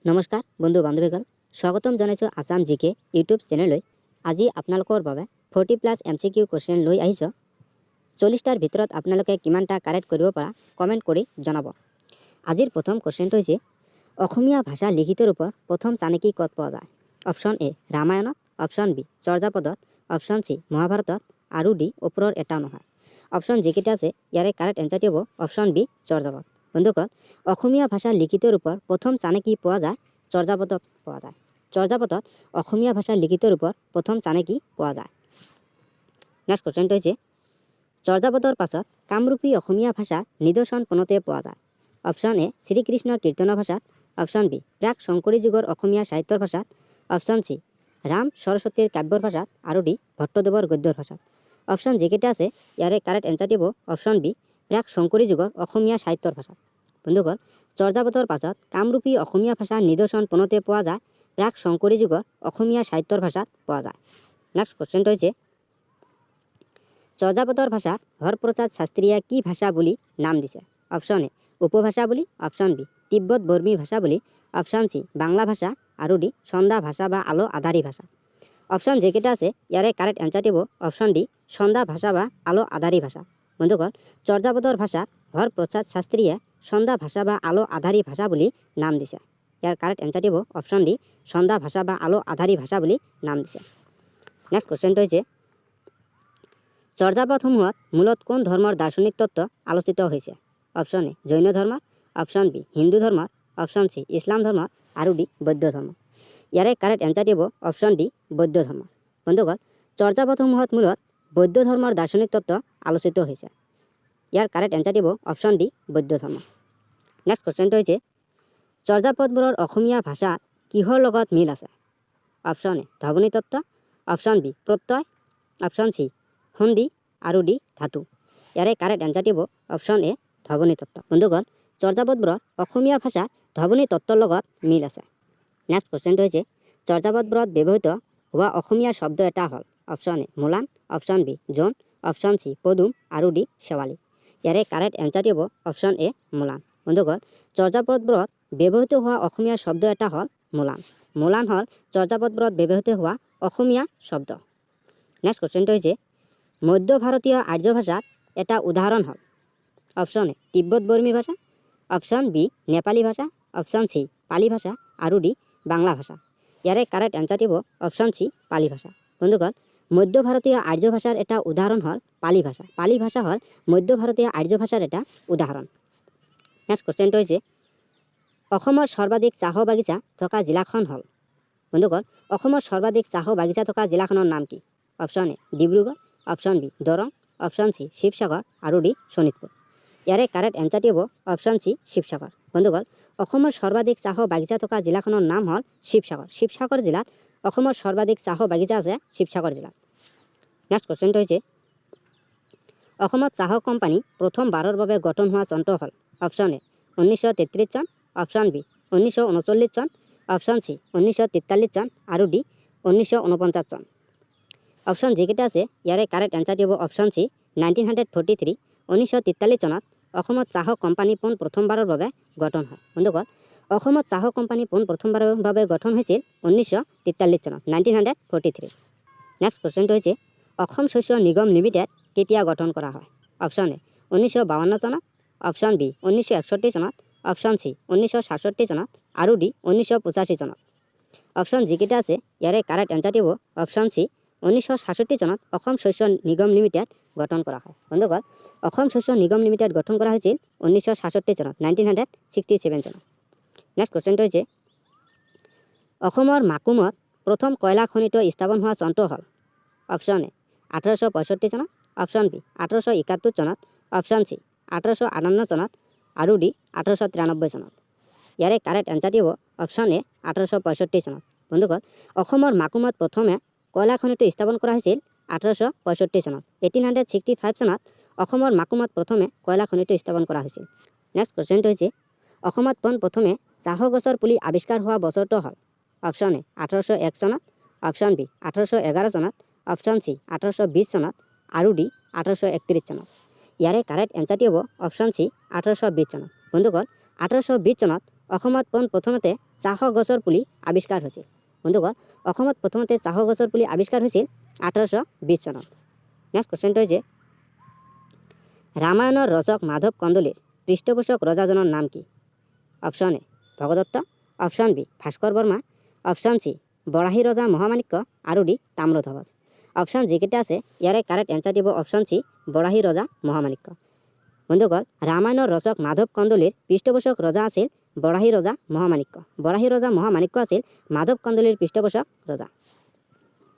নমস্কাৰ বন্ধু বান্ধৱীসকল, স্বাগতম জনাইছোঁ আসাম জিকে ইউটিউব চেনেললৈ। আজি আপোনালোকৰ বাবে 40+ MCQ কুৱেশ্যন লৈ আহিছোঁ। 40টাৰ ভিতৰত আপোনালোকে কিমানটা কাৰেক্ট কৰিব পৰা কমেণ্ট কৰি জনাব। আজিৰ প্ৰথম কুৱেশ্যনটো হৈছে, অসমীয়া ভাষা লিখিত ৰূপৰ প্ৰথম চানেকি ক'ত পোৱা যায়? অপশ্যন এ ৰামায়ণত, অপশ্যন বি চৰ্যাপদত, অপশ্যন চি মহাভাৰতত, আৰু ডি ওপৰৰ এটাও নহয়। অপশ্যন যিকেইটা আছে ইয়াৰে কাৰেক্ট এনচাৰটি হ'ব অপশ্যন বি চৰ্যাপদ। বন্ধুসকল, অসমীয়া ভাষা লিখিত ৰূপৰ প্ৰথম চানেকি পোৱা যায় চৰ্যাপদত পোৱা যায়। চৰ্যাপদত অসমীয়া ভাষা লিখিত ৰূপৰ প্ৰথম চানেকি পোৱা যায়। নেক্সট কুৱেশ্যনটো হৈছে, চৰ্যাপদৰ পাছত কামৰূপী অসমীয়া ভাষাৰ নিদৰ্শন কোনতে পোৱা যায়? অপশ্যন এ শ্ৰীকৃষ্ণ কীৰ্তনৰ ভাষাত, অপশ্যন বি প্ৰাক শংকৰী যুগৰ অসমীয়া সাহিত্যৰ ভাষাত, অপশ্যন চি ৰাম সৰস্বতীৰ কাব্যৰ ভাষাত, আৰু ডি ভট্টদেৱৰ গদ্যৰ ভাষাত। অপশ্যন যিকেইটা আছে ইয়াৰে কাৰেক্ট এনচাৰটি হ'ব অপশ্যন বি প্ৰাক শংকৰী যুগৰ অসমীয়া সাহিত্যৰ ভাষাত। বন্ধুসকল, চৰ্যাপদৰ পাছত কামৰূপী অসমীয়া ভাষাৰ নিদৰ্শন পোনতে পোৱা যায় প্ৰাক শংকৰী যুগৰ অসমীয়া সাহিত্যৰ ভাষাত পোৱা যায়। নেক্সট কুৱেশ্যনটো হৈছে, চৰ্যাপদৰ ভাষাক হৰপ্ৰসাদ শাস্ত্ৰীয়ে কি ভাষা বুলি নাম দিছে? অপশ্যন এ উপভাষা বুলি, অপশ্যন বি তিব্বত বৰ্মী ভাষা বুলি, অপশ্যন চি বাংলা ভাষা, আৰু ডি ছন্দা ভাষা বা আলো আধাৰী ভাষা। অপশ্যন যিকেইটা আছে ইয়াৰে কাৰেক্ট এনচাৰটি হ'ব অপশ্যন ডি ছন্দা ভাষা বা আলো আধাৰী ভাষা। বন্ধুসকল, চৰ্যাপদৰ ভাষাক হৰপ্ৰসাদ শাস্ত্ৰীয়ে ছন্দা ভাষা বা আলো আধাৰী ভাষা বুলি নাম দিছে। ইয়াৰ কাৰেক্ট এনচাৰটি হ'ব অপশ্যন ডি ছন্দা ভাষা বা আলো আধাৰী ভাষা বুলি নাম দিছে। নেক্সট কুৱেশ্যনটো হৈছে, চৰ্যাপদসমূহত মূলত কোন ধৰ্মৰ দাৰ্শনিক তত্ত্ব আলোচিত হৈছে? অপশ্যন এ জৈন ধৰ্ম, অপশ্যন বি হিন্দু ধৰ্ম, অপশ্যন চি ইছলাম ধৰ্ম, আৰু ডি বৌদ্ধ ধৰ্ম। ইয়াৰে কাৰেক্ট এনচাৰটি হ'ব অপশ্যন ডি বৌদ্ধ ধৰ্ম। বন্ধুসকল, চৰ্যাপদসমূহত মূলত বৌদ্ধ ধৰ্মৰ দাৰ্শনিক তত্ত্ব আলোচিত হৈছে। ইয়াৰ কাৰেক্ট এনচাৰটি হ'ব অপশ্যন ডি বৌদ্ধ ধৰ্ম। নেক্সট কুৱেশ্যনটো হৈছে, চৰ্যাপদবোৰৰ অসমীয়া ভাষাত কিহৰ লগত মিল আছে? অপশ্যন এ ধ্বনি তত্ত্ব, অপশ্যন বি প্ৰত্যয়, অপশ্যন চি সন্ধি, আৰু ডি ধাতু। ইয়াৰে কাৰেক্ট এনচাৰটি হ'ব অপশ্যন এ ধ্বনি তত্ত্ব। বন্ধুসকল, চৰ্যাপদবোৰৰ অসমীয়া ভাষা ধ্বনি তত্ত্বৰ লগত মিল আছে। নেক্সট কুৱেশ্যনটো হৈছে, চৰ্যাপদবোৰত ব্যৱহৃত হোৱা অসমীয়া শব্দ এটা হ'ল অপশ্যন এ মোলান, অপশ্যন বি জোন, অপশ্যন চি পদুম, আৰু ডি শেৱালি। ইয়াৰে কাৰেক্ট এনচাৰটি হ'ব অপশ্যন এ মোলান। বন্ধুসকল, চৰ্যাপদবোৰত ব্যৱহৃত হোৱা অসমীয়া শব্দ এটা হ'ল মোলান। মোলান হ'ল চৰ্যাপদবোৰত ব্যৱহৃত হোৱা অসমীয়া শব্দ। নেক্সট কুৱেশ্যনটো হৈছে, মধ্য ভাৰতীয় আৰ্য ভাষাৰ এটা উদাহৰণ হ'ল অপশ্যন এ তিব্বত বৰ্মী ভাষা, অপশ্যন বি নেপালী ভাষা, অপশ্যন চি পালি ভাষা, আৰু ডি বাংলা ভাষা। ইয়াৰে কাৰেক্ট এনচাৰটি হ'ব অপশ্যন চি পালি ভাষা। বন্ধুসকল, মধ্য ভাৰতীয় আৰ্য ভাষাৰ এটা উদাহৰণ হ'ল পালি ভাষা। পালি ভাষা হ'ল মধ্য ভাৰতীয় আৰ্য ভাষাৰ এটা উদাহৰণ। নেক্সট কুৱেশ্যনটো হৈছে, অসমৰ সৰ্বাধিক চাহ বাগিচা থকা জিলাখন হ'ল? বন্ধুসকল, অসমৰ সৰ্বাধিক চাহ বাগিচা থকা জিলাখনৰ নাম কি? Option A Dibrugarh, option B Darrang, option C Sivasagar, আৰু ডি শোণিতপুৰ। ইয়াৰে কাৰেক্ট এনচাৰটি হ'ব অপশ্যন চি শিৱসাগৰ। বন্ধুসকল, অসমৰ সৰ্বাধিক চাহ বাগিচা থকা জিলাখনৰ নাম হ'ল শিৱসাগৰ। শিৱসাগৰ জিলাত অসমৰ সৰ্বাধিক চাহ বাগিচা আছে শিৱসাগৰ জিলাত। নেক্সট কুৱেশ্যনটো হৈছে, অসমত চাহ কোম্পানী প্ৰথমবাৰৰ বাবে গঠন হোৱা চনটো হ'ল অপশ্যন এ 1933 চন, অপশ্যন বি 1939 চন, অপশ্যন চি 1943 চন, আৰু ডি 1949 চন। অপশ্যন যিকেইটা আছে ইয়াৰে কাৰেক্ট এনচাৰটি হ'ব অপশ্যন চি 1943। 1943 চনত অসমত চাহ কোম্পানী পোন প্ৰথমবাৰৰ বাবে গঠন হয়। বন্ধুসকল, অসমত চাহ কোম্পানী পোন প্ৰথমবাৰৰ বাবে গঠন হৈছিল 1943 চনত, 1943। নেক্সট কুৱেশ্যনটো হৈছে, অসম শস্য নিগম লিমিটেড কেতিয়া গঠন কৰা হয়? অপশ্যন এ 1952 চনত, অপশ্যন বি 1961 চনত, অপশ্যন চি 1967 চনত, আৰু ডি 1985 চনত। অপশ্যন যিকেইটা আছে ইয়াৰে কাৰেক্ট এনচাৰটি হ'ব অপশ্যন চি 1967 চনত অসম শস্য নিগম লিমিটেড গঠন কৰা হয়। বন্ধুসকল, অসম শস্য নিগম লিমিটেড গঠন কৰা হৈছিল 1967 চনত, 1967 চনত। নেক্সট কুৱেশ্যনটো হৈছে, অসমৰ মাকুমত প্ৰথম কয়লা খনিটো স্থাপন হোৱা চনটো হ'ল অপশ্যন এ 1865 চনত, অপশ্যন বি 1871 চনত, অপশ্যন চি 1858 চনত, আৰু ডি 1893 চনত। ইয়াৰে কাৰেক্ট এনচাৰটি হ'ব অপশ্যন এ 1865 চনত। বন্ধুসকল, অসমৰ মাকুমত প্ৰথমে কয়লা খনিটো স্থাপন কৰা হৈছিল 1865 চনত। 1865 চনত অসমৰ মাকুমত প্ৰথমে কয়লা খনিটো স্থাপন কৰা হৈছিল। নেক্সট কুৱেশ্যনটো হৈছে, অসমত পোনপ্ৰথমে চাহ গছৰ পুলি আৱিষ্কাৰ হোৱা বছৰটো হ'ল অপশ্যন এ 1801 চনত, অপশ্যন বি 1811 চনত, অপশ্যন চি 1820 চনত, আৰু ডি 1831 চনত। ইয়াৰে কাৰেক্ট এনচাৰটি হ'ব অপশ্যন চি 1820 চনত। বন্ধুসকল, 1820 চনত অসমত পোনপ্ৰথমতে চাহ গছৰ পুলি আৱিষ্কাৰ হৈছিল? বন্ধুগণ, অসমত প্ৰথমতে চাহ গছৰ পুলি আৱিষ্কাৰ হৈছিল 1820 চনত। নেক্সট কুৱেশ্যনটো হৈছে ৰামায়ণৰ ৰচক মাধৱ কন্দলীৰ পৃষ্ঠপোষক ৰজাজনৰ নাম কি? Option A Bhagadatta, option B Bhaskar Varma, option C Barahi ৰজা মহামাণিক্য আৰু ডি তাম্ৰধ্বজ। অপশ্যন যিকেইটা আছে ইয়াৰে কাৰেক্ট এনচাৰ দিব অপশ্যন চি বৰাহী ৰজা মহামাণিক্য। বন্ধুগণ, ৰামায়ণৰ ৰচক মাধৱ কন্দলীৰ পৃষ্ঠপোষক ৰজা আছিল বৰাহী ৰজা মহামাণিক্য। বৰাহী ৰজা মহামাণিক্য আছিল মাধৱ কন্দলীৰ পৃষ্ঠপোষক ৰজা।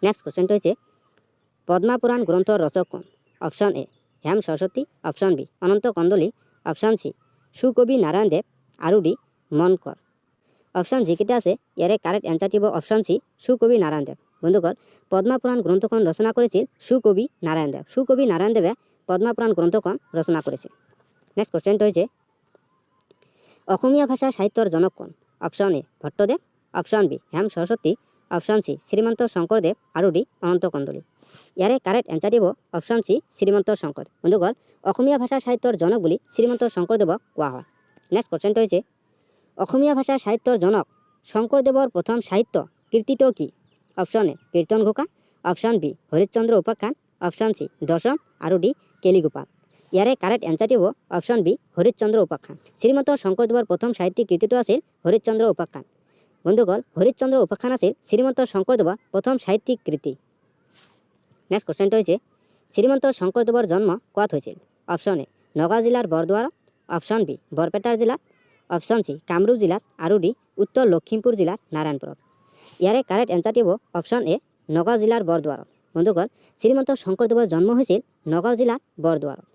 নেক্সট কুৱেশ্যনটো হৈছে পদ্মা পুৰাণ গ্ৰন্থৰ ৰচক কোন? Option A Hem Saraswati, option B Ananta Kandali, option C Sukabi Narayan Dev আৰু ডি মনকৰ। অপশ্যন যিকেইটা আছে ইয়াৰে কাৰেক্ট এনচাৰ দিব অপশ্যন চি সুকবি নাৰায়ণ দেৱ। বন্ধুগণ, পদ্মা পুৰাণ গ্ৰন্থখন ৰচনা কৰিছিল সুকবি নাৰায়ণ দেৱ। সুকবি নাৰায়ণ দেৱে পদ্মা পুৰাণ গ্ৰন্থখন ৰচনা কৰিছিল। নেক্সট কুৱেশ্যনটো হৈছে অসমীয়া ভাষা সাহিত্যৰ জনক কোন? Option A Bhattadev, option B Hem Saraswati, option C Srimanta Sankardev আৰু ডি অনন্ত কন্দলী। ইয়াৰে কাৰেক্ট এনচাৰ দিব অপশ্যন চি শ্ৰীমন্ত শংকৰদেৱ। বন্ধুগণ, অসমীয়া ভাষা সাহিত্যৰ জনক বুলি শ্ৰীমন্ত শংকৰদেৱক কোৱা হয়। নেক্সট কুৱেশ্যনটো হৈছে অসমীয়া ভাষা সাহিত্যৰ জনক শংকৰদেৱৰ প্ৰথম সাহিত্য কৃতিটো কি? অপশ্যন এ কীৰ্তন ঘোষা, অপশ্যন বি হৰিশ্চন্দ্ৰ উপাখ্যান, অপশ্যন চি দশম আৰু ডি কেলিগোপাল। ইয়াৰে কাৰেক্ট এনচাৰ দিব অপশ্যন বি হৰিশ্চন্দ্ৰ উপাখ্যান। শ্ৰীমন্ত শংকৰদেৱৰ প্ৰথম সাহিত্যিক কৃতিটো আছিল হৰিশ্চন্দ্ৰ উপাখ্যান। বন্ধুগণ, হৰিশ্চন্দ্ৰ উপাখ্যান আছিল শ্ৰীমন্ত শংকৰদেৱৰ প্ৰথম সাহিত্যিক কৃতি। নেক্সট কুৱেশ্যনটো হৈছে শ্ৰীমন্ত শংকৰদেৱৰ জন্ম ক'ত হৈছিল? অপশ্যন এ নগাঁও জিলাৰ বৰদুৱাৰত, অপশ্যন বি বৰপেটাৰ জিলাত, অপশ্যন চি কামৰূপ জিলাত আৰু ডি উত্তৰ লখিমপুৰ জিলাৰ নাৰায়ণপুৰত। ইয়াৰে কাৰেক্ট এনচাৰ দিব অপশ্যন এ নগাঁও জিলাৰ বৰদুৱাৰত। বন্ধুগণ, শ্ৰীমন্ত শংকৰদেৱৰ জন্ম হৈছিল নগাঁও জিলাৰ বৰদুৱাৰত।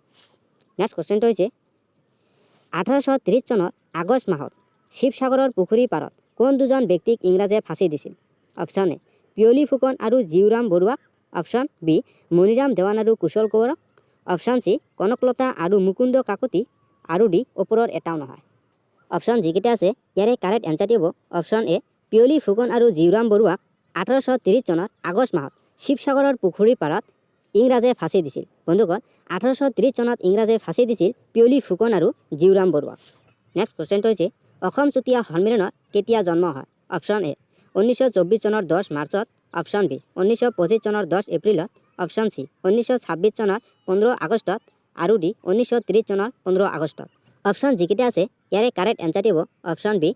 নেক্সট কুৱেশ্যনটো হৈছে 1830 চনৰ আগষ্ট মাহত শিৱসাগৰৰ পুখুৰী পাৰত কোন দুজন ব্যক্তিক ইংৰাজে ফাঁচি দিছিল? অপশ্যন এ পিয়লি ফুকন আৰু জীউৰাম বৰুৱাক, অপশ্যন বি মণিৰাম দেৱান আৰু কুশল কোঁৱৰক, অপশ্যন চি কনকলতা আৰু মুকুন্দ কাকতি আৰু ডি ওপৰৰ এটাও নহয়। অপশ্যন যিকেইটা আছে ইয়াৰে কাৰেক্ট এনচাৰ দিব অপশ্যন এ পিয়লি ফুকন আৰু জীউৰাম বৰুৱাক 1830 চনৰ আগষ্ট মাহত শিৱসাগৰৰ পুখুৰী পাৰত ইংৰাজে ফাঁচি দিছিল। বন্ধুগণ, 1830 চনত ইংৰাজে ফাঁচি দিছিল পিয়লি ফুকন আৰু জীউৰাম বৰুৱাক। নেক্সট কুৱেশ্যনটো হৈছে অসম চুতীয়া সন্মিলনৰ কেতিয়া জন্ম হয়? অপশ্যন এ 1924 চনৰ 10 মাৰ্চত, অপশ্যন বি 1925 চনৰ 10 এপ্ৰিলত, অপশ্যন চি 1926 চনৰ 15 আগষ্টত আৰু ডি 1930 চনৰ 15 আগষ্টত। অপশ্যন যিকেইটা আছে ইয়াৰে কাৰেক্ট এনচাৰ দিব অপশ্যন বি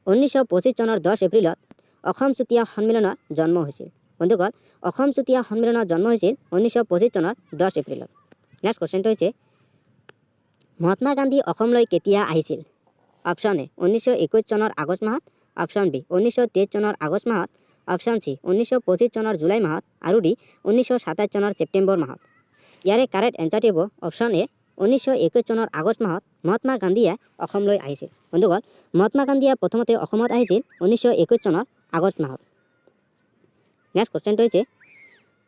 1925 চনৰ 10 এপ্ৰিলত অসম চুতীয়া সন্মিলনৰ জন্ম হৈছিল। বন্ধুগণ, অসম চুতীয়া সন্মিলনৰ জন্ম হৈছিল 1925 চনৰ 10 এপ্ৰিলত। নেক্সট কুৱেশ্যনটো হৈছে মহাত্মা গান্ধী অসমলৈ কেতিয়া আহিছিল? অপশ্যন এ 1921 চনৰ আগষ্ট মাহত, অপশ্যন বি 1923 চনৰ আগষ্ট মাহত, অপশ্যন চি 1925 চনৰ জুলাই মাহত আৰু ডি 1927 চনৰ ছেপ্টেম্বৰ মাহত। ইয়াৰে কাৰেক্ট এনচাৰ দিব অপশ্যন এ 1921 চনৰ আগষ্ট মাহত মহাত্মা গান্ধীয়ে অসমলৈ আহিছিল। বন্ধুগণ, মহাত্মা গান্ধীয়ে প্ৰথমতে অসমত আহিছিল 1921 চনৰ আগষ্ট মাহত। নেক্সট কুৱেশ্যনটো হৈছে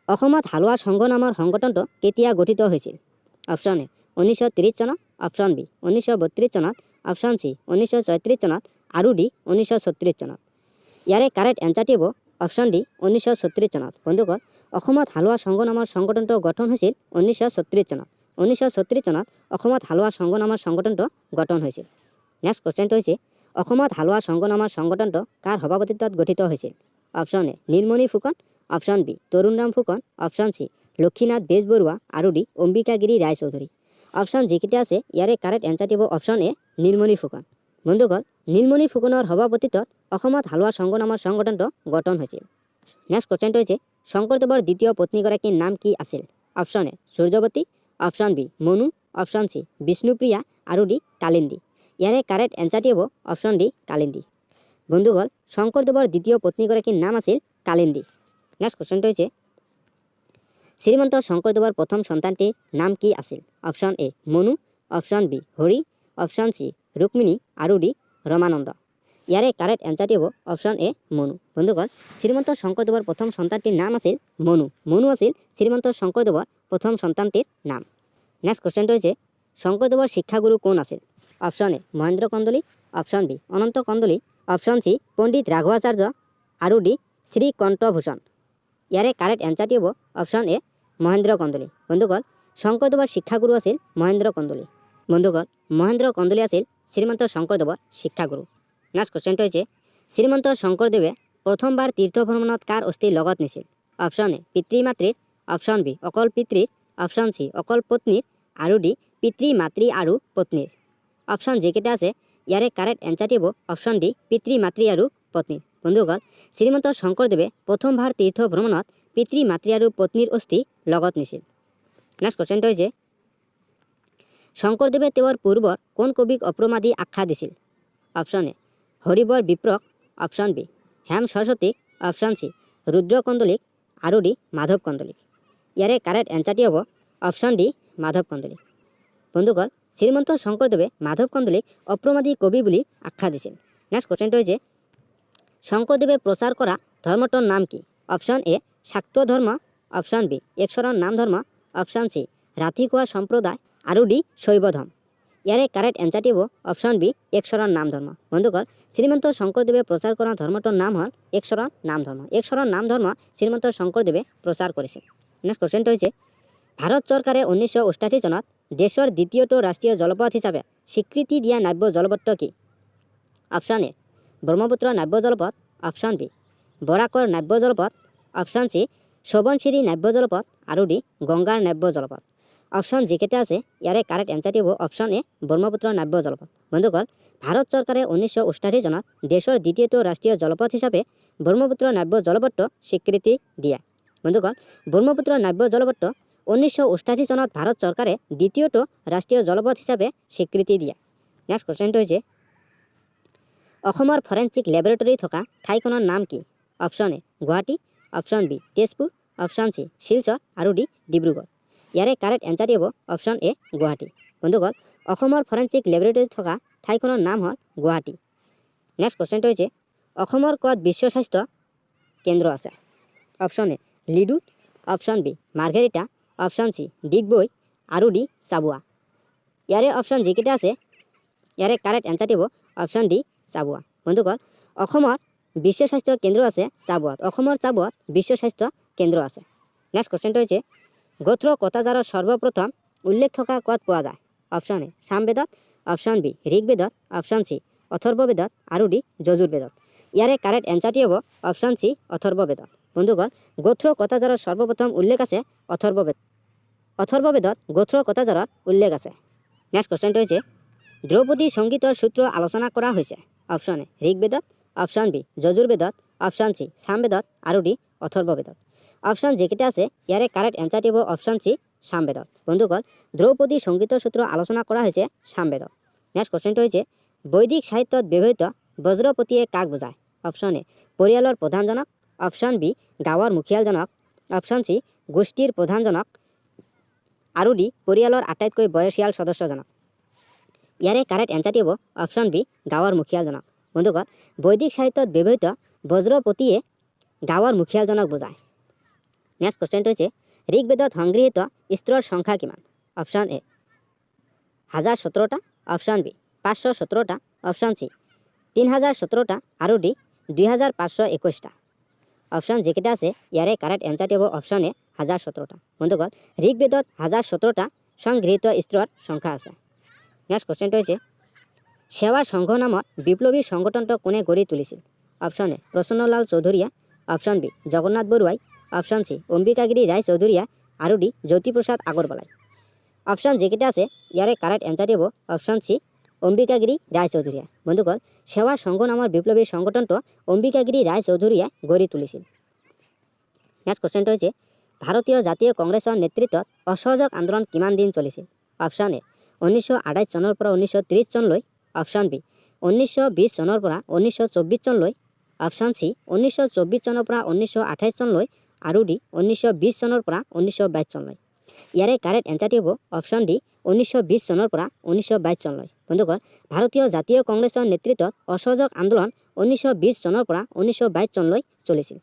অসমত হালোৱা সংঘ নামৰ সংগঠনটো কেতিয়া গঠিত হৈছিল? অপশ্যন এ 1930 চনত, অপশ্যন বি 1932 চনত, অপশ্যন চি 1934 চনত আৰু ডি 1936 চনত। ইয়াৰে কাৰেক্ট এনচাৰ দিব অপশ্যন ডি 1936 চনত। বন্ধুগণ, অসমত হালোৱা সংঘ নামৰ সংগঠনটো গঠন হৈছিল 1936 চনত। 1936 চনত অসমত হালোৱা সংঘ নামৰ সংগঠনটো গঠন হৈছিল। নেক্সট কুৱেশ্যনটো হৈছে অসমত হালোৱা সংঘ নামৰ সংগঠনটো কাৰ সভাপতিত্বত গঠিত হৈছিল? Option A Nilmani Phukan, option B Tarunram Phukan, option C Lakshminath Bezbaroa আৰু ডি অম্বিকাগিৰি ৰায়চৌধুৰী। অপশ্যন যিকেইটা আছে ইয়াৰে কাৰেক্ট এনচাৰ দিব অপশ্যন এ নীলমণি ফুকন। বন্ধুগণ, নীলমণি ফুকনৰ সভাপতিত্বত অসমত হালোৱা সংঘ নামৰ সংগঠনটো গঠন হৈছিল। নেক্সট কুৱেশ্যনটো হৈছে শংকৰদেৱৰ দ্বিতীয় পত্নীগৰাকীৰ নাম কি আছিল? Option A Suryavati, option B Manu, option C Vishnupriya আৰু ডি কালিন্দী। ইয়াৰে কাৰেক্ট এনচাৰ দিব অপশ্যন ডি কালিন্দী। বন্ধুগণ, শংকৰদেৱৰ দ্বিতীয় পত্নীগৰাকীৰ নাম আছিল কালিন্দী। নেক্সট কুৱেশ্যনটো হৈছে শ্ৰীমন্ত শংকৰদেৱৰ প্ৰথম সন্তানটিৰ নাম কি আছিল? Option A Manu, option B Hari, option C Rukmini আৰু ডি ৰমানন্দ। ইয়াৰে কাৰেক্ট এনচাৰ দিব অপশ্যন এ মনু। বন্ধুগণ, শ্ৰীমন্ত শংকৰদেৱৰ প্ৰথম সন্তানটিৰ নাম আছিল মনু। মনু আছিল শ্ৰীমন্ত শংকৰদেৱৰ প্ৰথম সন্তানটিৰ নাম। নেক্সট কুৱেশ্যনটো হৈছে শংকৰদেৱৰ শিক্ষাগুৰু কোন আছিল? Option A Mahendra Kandali, option B Ananta Kandali, option C Pandit Raghavacharya আৰু ডি শ্ৰীকণ্ঠভূষণ। ইয়াৰে কাৰেক্ট এনচাৰ দিব অপশ্যন এ মহেন্দ্ৰ কন্দলী। বন্ধুগণ, শংকৰদেৱৰ শিক্ষাগুৰু আছিল মহেন্দ্ৰ কন্দলী। বন্ধুগণ, মহেন্দ্ৰ কন্দলী আছিল শ্ৰীমন্ত শংকৰদেৱৰ শিক্ষাগুৰু। নেক্সট কুৱেশ্যনটো হৈছে শ্ৰীমন্ত শংকৰদেৱে প্ৰথমবাৰ তীৰ্থ ভ্ৰমণত কাৰ অস্থি লগত নিছিল? অপশ্যন এ পিতৃ মাতৃৰ, অপশ্যন বি অকল পিতৃৰ, অপশ্যন চি অকল পত্নীৰ আৰু ডি পিতৃ মাতৃ আৰু পত্নীৰ। অপশ্যন যিকেইটা আছে ইয়াৰে কাৰেক্ট এনচাৰটি হ'ব অপশ্যন ডি পিতৃ মাতৃ আৰু পত্নীৰ। বন্ধুসকল শ্ৰীমন্ত শংকৰদেৱে প্ৰথমবাৰ তীৰ্থ ভ্ৰমণত পিতৃ মাতৃ আৰু পত্নীৰ অস্থি লগত নিছিল। নেক্সট কুৱেশ্যনটো হৈছে শংকৰদেৱে তেওঁৰ পূৰ্বৰ কোন কবিক অপ্ৰমাদী আখ্যা দিছিল? অপশ্যন এ হৰিবৰ বিপ্ৰক, অপশ্যন বি হেম সৰস্বতীক, অপশ্যন চি ৰুদ্ৰ কন্দলিক আৰু ডি মাধৱ কন্দলিক। ইয়াৰে কাৰেক্ট এনচাৰটি হ'ব অপশ্যন ডি মাধৱ কন্দলিক। বন্ধুসকল শ্ৰীমন্ত শংকৰদেৱে মাধৱ কন্দলিক অপ্ৰমাদী কবি বুলি আখ্যা দিছিল। নেক্সট কুৱেশ্যনটো হৈছে শংকৰদেৱে প্ৰচাৰ কৰা ধৰ্মটোৰ নাম কি? অপশ্যন এ শাক্ত ধৰ্ম, অপশ্যন বি একশৰণ নাম ধৰ্ম, অপশ্যন চি ৰাতিখোৱা সম্প্ৰদায় আৰু ডি শৈৱ ধৰ্ম। ইয়াৰে কাৰেক্ট এনচাৰটি হ'ব অপশ্যন বি একশৰণ নাম ধৰ্ম। বন্ধুসকল শ্ৰীমন্ত শংকৰদেৱে প্ৰচাৰ কৰা ধৰ্মটোৰ নাম হ'ল একশৰণ নাম ধৰ্ম। একশৰণ নাম ধৰ্ম শ্ৰীমন্ত শংকৰদেৱে প্ৰচাৰ কৰিছিল। নেক্সট কুৱেশ্যনটো হৈছে ভাৰত চৰকাৰে 1988 চনত দেশৰ দ্বিতীয়টো ৰাষ্ট্ৰীয় জলপথ হিচাপে স্বীকৃতি দিয়া নাব্য জলপথটো কি? অপশ্যন এ ব্ৰহ্মপুত্ৰ নাব্য জলপথ, অপশ্যন বি বৰাকৰ নাব্য জলপথ, অপশ্যন চি শোৱণশিৰি নাব্য জলপথ আৰু ডি গংগাৰ নাব্য জলপথ। অপশ্যন যিকেইটা আছে ইয়াৰে কাৰেক্ট এনচাৰটি হ'ব অপশ্যন এ ব্ৰহ্মপুত্ৰ নাব্য জলপথ। বন্ধুসকল ভাৰত চৰকাৰে 1988 চনত দেশৰ দ্বিতীয়টো ৰাষ্ট্ৰীয় জলপথ হিচাপে ব্ৰহ্মপুত্ৰ নাব্য জলপথটো স্বীকৃতি দিয়ে। বন্ধুসকল ব্ৰহ্মপুত্ৰ নাব্য জলপথটো 1988 চনত ভাৰত চৰকাৰে দ্বিতীয়টো ৰাষ্ট্ৰীয় জলপথ হিচাপে স্বীকৃতি দিয়ে। নেক্সট কুৱেশ্যনটো হৈছে অসমৰ ফৰেনচিক লেবৰেটৰী থকা ঠাইখনৰ নাম কি? Option A Guwahati, option B Tezpur, option C Silchar আৰু ডি ডিব্ৰুগড়। ইয়াৰে কাৰেক্ট এনচাৰটি হ'ব অপশ্যন এ গুৱাহাটী। বন্ধুসকল অসমৰ ফৰেনচিক লেবৰেটৰী থকা ঠাইখনৰ নাম হ'ল গুৱাহাটী। নেক্সট কুৱেশ্যনটো হৈছে অসমৰ ক'ত বিশ্ব স্বাস্থ্য কেন্দ্ৰ আছে? Option A Ledo, option B Margherita, option C Digboi আৰু ডি চাবুৱা। ইয়াৰে অপশ্যন যিকেইটা আছে ইয়াৰে কাৰেক্ট এনচাৰটি হ'ব অপশ্যন ডি চাবুৱা। বন্ধুসকল অসমৰ বিশ্ব স্বাস্থ্য কেন্দ্ৰ আছে চাবুৱাত। অসমৰ চাবুৱাত বিশ্ব স্বাস্থ্য কেন্দ্ৰ আছে। নেক্সট কুৱেশ্যনটো হৈছে গোত্ৰ কটাজাৰৰ সৰ্বপ্ৰথম উল্লেখ থকা ক'ত পোৱা যায়? অপশ্যন এ সামবেদত, অপশ্যন বি ঋগ্বেদত, অপশ্যন চি অথৰ্ববেদত আৰু ডি যজুৰ্বেদত। ইয়াৰে কাৰেক্ট এনচাৰটি হ'ব অপশ্যন চি অথৰ্ববেদত। বন্ধুসকল গোত্ৰ কটাজাৰৰ সৰ্বপ্ৰথম উল্লেখ আছে অথৰ্ববেদ। অথৰ্ববেদত গোত্ৰ কটাজাৰৰ উল্লেখ আছে। নেক্সট কুৱেশ্যনটো হৈছে দ্ৰৌপদী সংগীতৰ সূত্ৰ আলোচনা কৰা হৈছে। অপশ্যন এ ঋগ্বেদত, অপশ্যন বি যজুৰ্বেদত, অপশ্যন চি সামবেদত আৰু ডি অথৰ্ববেদত। অপশ্যন যিকেইটা আছে ইয়াৰে কাৰেক্ট এনচাৰটি হ'ব অপশ্যন চি সামবেদত। বন্ধুসকল দ্ৰৌপদী সংগীতৰ সূত্ৰ আলোচনা কৰা হৈছে সামবেদত। নেক্সট কুৱেশ্যনটো হৈছে বৈদিক সাহিত্যত ব্যৱহৃত বজ্ৰপতিয়ে কাক বুজায়? অপশ্যন এ পৰিয়ালৰ প্ৰধানজনক, অপশ্যন বি গাঁৱৰ মুখিয়ালজনক, অপশ্যন চি গোষ্ঠীৰ প্ৰধানজনক আৰু ডি পৰিয়ালৰ আটাইতকৈ বয়সীয়াল সদস্যজনক। ইয়াৰে কাৰেক্ট এনচাৰটি হ'ব অপশ্যন বি গাঁৱৰ মুখিয়ালজনক। বন্ধুসকল বৈদিক সাহিত্যত ব্যৱহৃত বজ্ৰপতিয়ে গাঁৱৰ মুখিয়ালজনক বুজায়। নেক্সট কুৱেশ্যনটো হৈছে ঋগ্বেদত সংগৃহীত স্তৰৰ সংখ্যা কিমান? অপশ্যন এ 1017টা, অপশ্যন বি 517টা, অপশ্যন চি 3017টা আৰু ডি 2521টা। অপশ্যন যিকেইটা আছে ইয়াৰে কাৰেক্ট এনচাৰটি হ'ব অপশ্যন এ 1017টা। বন্ধুসকল ঋগ্বেদত 1017টা সংগৃহীত স্তৰৰ সংখ্যা আছে। নেক্সট কুৱেশ্যনটো হৈছে সেৱা সংঘ নামৰ বিপ্লৱী সংগঠনটো কোনে গঢ়ি তুলিছিল? অপশ্যন এ প্ৰসন্নলাল চৌধুৰীয়ে, অপশ্যন বি জগন্নাথ বৰুৱাই, অপশ্যন চি অম্বিকাগিৰি ৰায় চৌধুৰীয়ে আৰু ডি জ্যোতিপ্ৰসাদ আগৰৱালাই। অপশ্যন যিকেইটা আছে ইয়াৰে কাৰেক্ট এনচাৰটি হ'ব অপশ্যন চি অম্বিকাগিৰি ৰায় চৌধুৰীয়ে। বন্ধুসকল সেৱা সংঘ নামৰ বিপ্লৱী সংগঠনটো অম্বিকাগিৰি ৰায় চৌধুৰীয়ে গঢ়ি তুলিছিল। নেক্সট কুৱেশ্যনটো হৈছে ভাৰতীয় জাতীয় কংগ্ৰেছৰ নেতৃত্বত অসহযোগ আন্দোলন কিমান দিন চলিছিল? অপশ্যন এ 1928 চনৰ পৰা 1930 চনলৈ, অপশ্যন বি 1920 চনৰ পৰা 1924 চনলৈ, অপশ্যন চি 1924 চনৰ পৰা 1928 চনলৈ আৰু ডি 1920 চনৰ পৰা 1922 চনলৈ। ইয়াৰে কাৰেক্ট এনচাৰটি হ'ব অপশ্যন ডি 1920 চনৰ পৰা 1922 চনলৈ। বন্ধুসকল ভাৰতীয় জাতীয় কংগ্ৰেছৰ নেতৃত্বত অসহযোগ আন্দোলন 1920 চনৰ পৰা 1922 চনলৈ চলিছিল।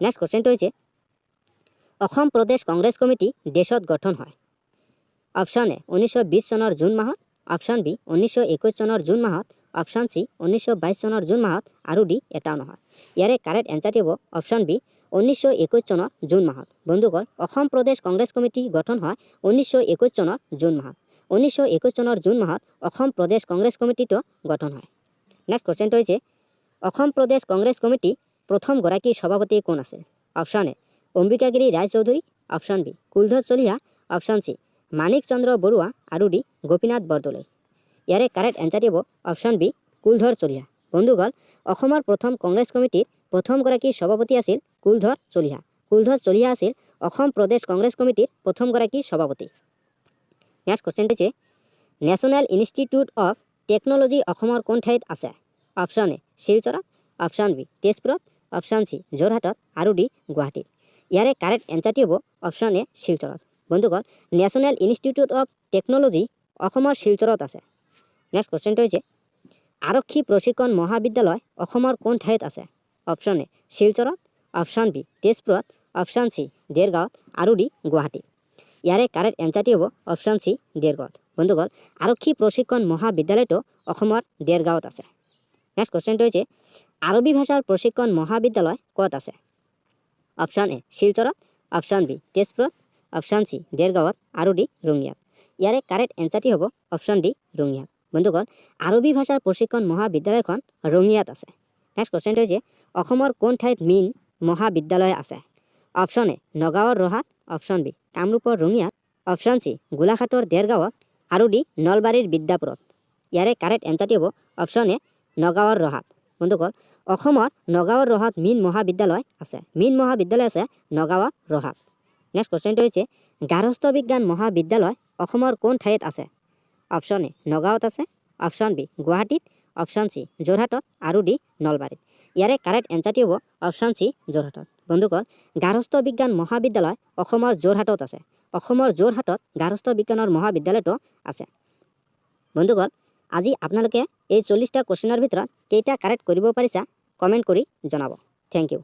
নেক্সট কুৱেশ্যনটো হৈছে অসম প্ৰদেশ কংগ্ৰেছ কমিটি দেশত গঠন হয়। অপশ্যন এ 1920 চনৰ জুন মাহত, অপশ্যন বি 1921 চনৰ জুন মাহত, অপশ্যন চি 1922 চনৰ জুন মাহত আৰু ডি এটাও নহয়। ইয়াৰে কাৰেক্ট এনচাৰটি হ'ব অপশ্যন বি 1921 চনৰ জুন মাহত। বন্ধুসকল অসম প্ৰদেশ কংগ্ৰেছ কমিটি গঠন হয় 1921 চনৰ জুন মাহত। 1921 চনৰ জুন মাহত অসম প্ৰদেশ কংগ্ৰেছ কমিটিটো গঠন হয়। নেক্সট কোশ্চেনটো হৈছে অসম প্ৰদেশ কংগ্ৰেছ কমিটি প্ৰথম গৰাকী সভাপতি কোন আছিল? Option A Ambikagiri Raichoudhury, option B Kuladhar Chaliha, option C Manik Chandra Barua আৰু ডি গোপীনাথ বৰদলৈ। ইয়াৰে কাৰেক্ট এনচাৰটি হ'ব অপশ্যন বি কুলধৰ চলিহা। বন্ধুগণ, অসমৰ প্ৰথম কংগ্ৰেছ কমিটিৰ প্ৰথমগৰাকী সভাপতি আছিল কুলধৰ চলিহা। কুলধৰ চলিহা আছিল অসম প্ৰদেশ কংগ্ৰেছ কমিটিৰ প্ৰথমগৰাকী সভাপতি। নেক্সট কোশ্চেন হৈছে নেশ্যনেল ইনষ্টিটিউট অফ টেকন'লজি অসমৰ কোন ঠাইত আছে? অপশ্যন এ শিলচৰত, অপশ্যন বি তেজপুৰত, অপশ্যন চি যোৰহাটত আৰু ডি গুৱাহাটীত। ইয়াৰে কাৰেক্ট এনচাৰটি হ'ব অপশ্যন এ শিলচৰত। বন্ধুগণ, নেশ্যনেল ইনষ্টিটিউট অফ টেকন'লজি অসমৰ শিলচৰত আছে। নেক্সট কোশ্চেনটো হৈছে আৰক্ষী প্ৰশিক্ষণ মহাবিদ্যালয় অসমৰ কোন ঠাইত আছে? অপশ্যন এ শিলচৰত, অপশ্যন বি তেজপুৰত, অপশ্যন চি দেৰগাঁৱত আৰু ডি গুৱাহাটী। ইয়াৰে কাৰেক্ট এনচাৰটি হ'ব অপশ্যন চি দেৰগাঁৱত। বন্ধুগণ, আৰক্ষী প্ৰশিক্ষণ মহাবিদ্যালয়টো অসমৰ দেৰগাঁৱত আছে। নেক্সট কোশ্চেনটো হৈছে আৰবী ভাষাৰ প্ৰশিক্ষণ মহাবিদ্যালয় ক'ত আছে? অপশ্যন এ শিলচৰত, অপশ্যন বি তেজপুৰত, অপশ্যন চি দেৰগাঁৱত আৰু ডি ৰঙিয়াত। ইয়াৰে কাৰেক্ট এনচাৰটি হ'ব অপশ্যন ডি ৰঙিয়াত। বন্ধুগণ, আৰবী ভাষাৰ প্ৰশিক্ষণ মহাবিদ্যালয়খন ৰঙিয়াত আছে। নেক্সট কোশ্চেনটো হৈছে অসমৰ কোন ঠাইত মীন মহাবিদ্যালয় আছে? অপশ্যন এ নগাঁৱৰ ৰহাত, অপশ্যন বি কামৰূপৰ ৰঙিয়াত, অপশ্যন চি গোলাঘাটৰ দেৰগাঁৱত আৰু ডি নলবাৰীৰ বিদ্যাপুৰত। ইয়াৰে কাৰেক্ট এনচাৰটি হ'ব অপশ্যন এ নগাঁৱৰ ৰহাত। বন্ধুগণ, অসমৰ নগাঁৱৰ ৰহাত মীন মহাবিদ্যালয় আছে। মীন মহাবিদ্যালয় আছে নগাঁৱৰ ৰহাত। নেক্সট কোশ্চেনটো হৈছে গাৰ্হস্থ্য বিজ্ঞান মহাবিদ্যালয় অসমৰ কোন ঠাইত আছে? অপশ্যন এ নগাঁৱত আছে, অপশ্যন বি গুৱাহাটীত, অপশ্যন চি যোৰহাটত আৰু ডি নলবাৰীত। ইয়াৰে কাৰেক্ট এনচাৰটি হ'ব অপশ্যন চি যোৰহাটত। বন্ধুগণ, গাৰ্হস্থ্য বিজ্ঞান মহাবিদ্যালয় অসমৰ যোৰহাটত আছে। অসমৰ যোৰহাটত গাৰ্হস্থ্য বিজ্ঞানৰ মহাবিদ্যালয়টো আছে। বন্ধুগণ, আজি আপোনালোকে এই 40টা কুৱেশ্যনৰ ভিতৰত কেইটা কাৰেক্ট কৰিব পাৰিছা কমেণ্ট কৰি জনাব। Thank U.